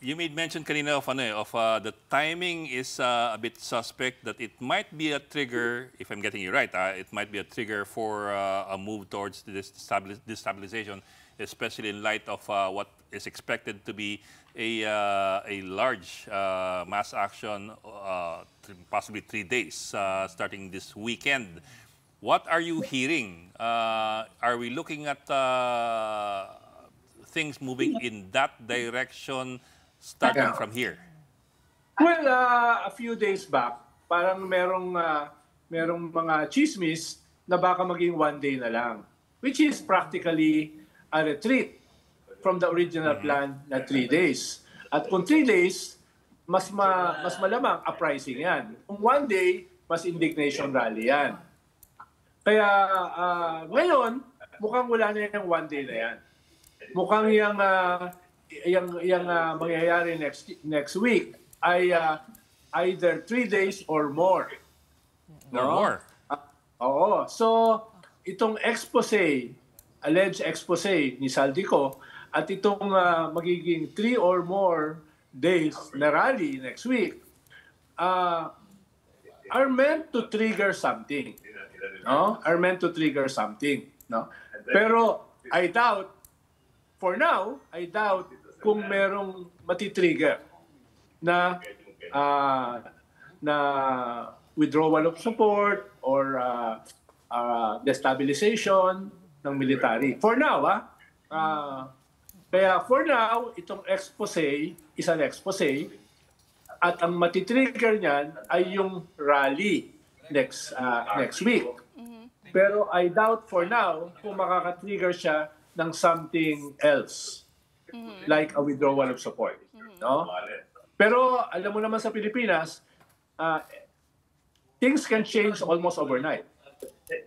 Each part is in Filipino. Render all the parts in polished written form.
You made mention kanina of the timing is a bit suspect, that it might be a trigger, if I'm getting you right, it might be a trigger for a move towards this destabilization, especially in light of what is expected to be a large mass action, possibly 3 days, starting this weekend. What are you hearing? Are we looking at things moving in that direction starting from here? Well, a few days back, parang merong mga chismis na baka maging 1 day na lang, which is practically a retreat from the original plan na 3 days. At kung 3 days, mas malamang uprising yan. Kung 1 day, mas indignation rally yan. Kaya ngayon, mukhang wala na yung 1 day na yan. Mukhang yung mangyayari next week ay either 3 days or more. Or more? Oo. So, itong alleged expose ni Saldico, at itong magiging 3 or more days na rally next week, are meant to trigger something. No? Are meant to trigger something. No? Pero I doubt, for now, kung merong matitrigger na withdrawal of support or destabilization ng military. For now, kaya for now, itong expose is an expose, at ang matitrigger niyan ay yung rally next week. Pero I doubt for now kung makaka-trigger siya ng something else, like a withdrawal of support. No? Pero alam mo naman sa Pilipinas, things can change almost overnight.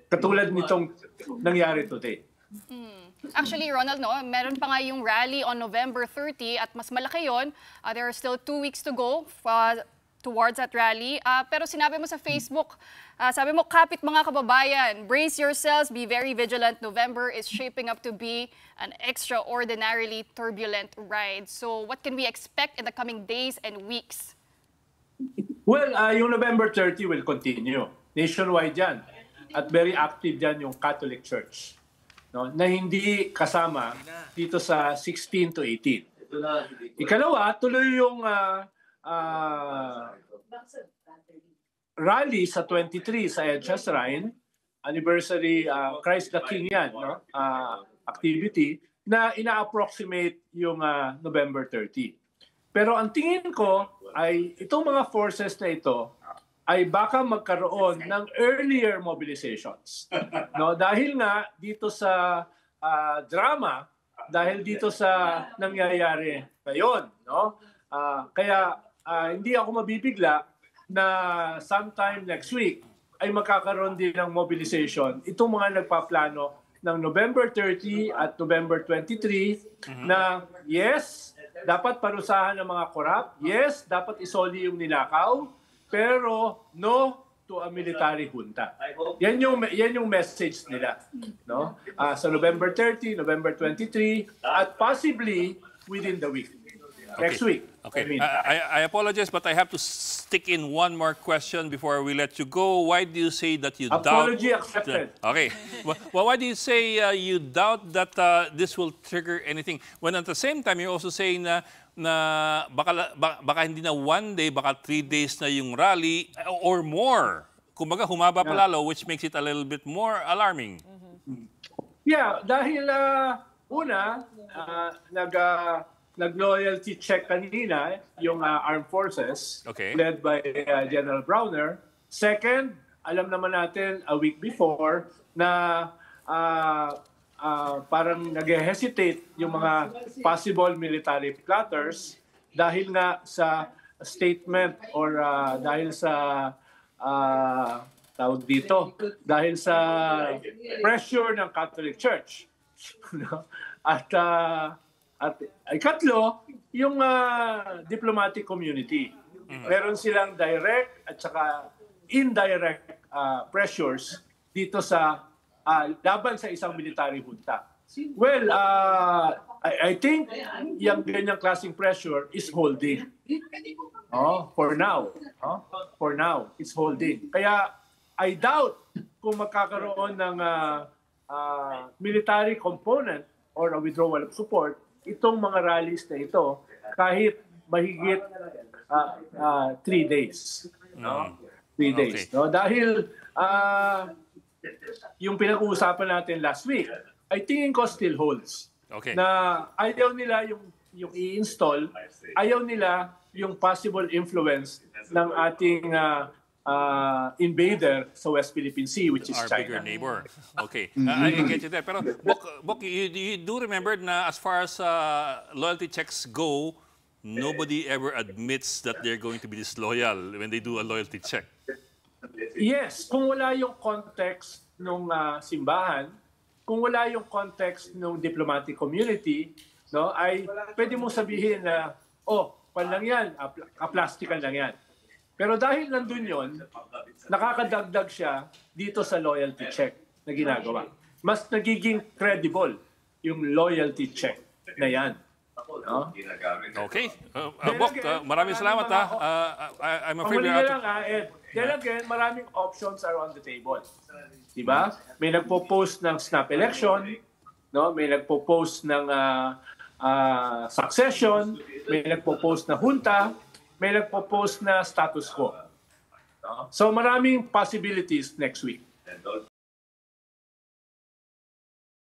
Katulad nitong nangyari today. Actually, Ronald, no, meron pa nga yung rally on November 30 at mas malaki yun. There are still 2 weeks to go towards that rally. Pero sinabi mo sa Facebook, sabi mo, kapit mga kababayan, brace yourselves, be very vigilant. November is shaping up to be an extraordinarily turbulent ride. So what can we expect in the coming days and weeks? Well, yung November 30 will continue. Nationwide yan. At very active yan yung Catholic Church. No, na hindi kasama dito sa 16 to 18. Ikalawa, tuloy yung rally sa 23 sa EDSA Shrine, anniversary Christ the King yan, no? Activity na ina-approximate yung November 30. Pero ang tingin ko ay itong mga forces na ito ay baka magkaroon ng earlier mobilizations. No, dahil nga dito sa drama, dahil dito sa nangyayari ngayon, no? Kaya hindi ako mabibigla na sometime next week ay magkakaroon din ng mobilization itong mga nagpaplano ng November 30 at November 23 na yes, dapat parusahan ng mga corrupt, yes, dapat isoli yung ninakaw, pero no to a military junta. Yan yung message nila, no? Sa November 30, November 23, at possibly within the week. Next week. Okay. I apologize, but I have to stick in one more question before we let you go. Why do you say that you Apology doubt... accepted. Okay. Well, why do you say you doubt that this will trigger anything? When at the same time, you're also saying na baka hindi na 1 day, baka 3 days na yung rally or more. Kumbaga, humaba pa lalo, which makes it a little bit more alarming. Yeah, dahil una, nag-loyalty check kanina yung armed forces, led by General Browner. Second, alam naman natin a week before na parang nag-hesitate yung mga possible military plotters dahil nga sa statement or dahil sa tawag dito, dahil sa pressure ng Catholic Church. At ikatlo, yung diplomatic community. Meron silang direct at saka indirect pressures dito sa laban sa isang military junta. Well, I think yung ganyang klaseng pressure is holding. For now. For now, it's holding. Kaya I doubt kung magkakaroon ng military component or a withdrawal of support, itong mga rallies na ito, kahit mahigit 3 days. 3 days. Okay. No? Dahil yung pinag-uusapan natin last week, I tingin ko still holds. Okay. Na ayaw nila yung i-install, ayaw nila yung possible influence ng ating invader sa West Philippine Sea, which is Our China. bigger neighbor. Okay. I get you there. Pero, Bok, you do remember na as far as loyalty checks go, nobody ever admits that they're going to be disloyal when they do a loyalty check. Yes, kung wala yung context ng simbahan, kung wala yung context ng diplomatic community, no, ay pwede mong sabihin na, pan lang yan, kaplastikan lang yan. Pero dahil nandun yon, nakakadagdag siya dito sa loyalty check na ginagawa. Mas nagiging credible yung loyalty check na yan. No? Okay. Bok, maraming salamat. I'm afraid Panguli we're out na lang, Ed. Then again, maraming options are on the table. Diba? May nagpo-post ng snap election, no? May nagpo-post ng succession, may nagpo-post na junta, may nagpo-post na status quo. No? So maraming possibilities next week.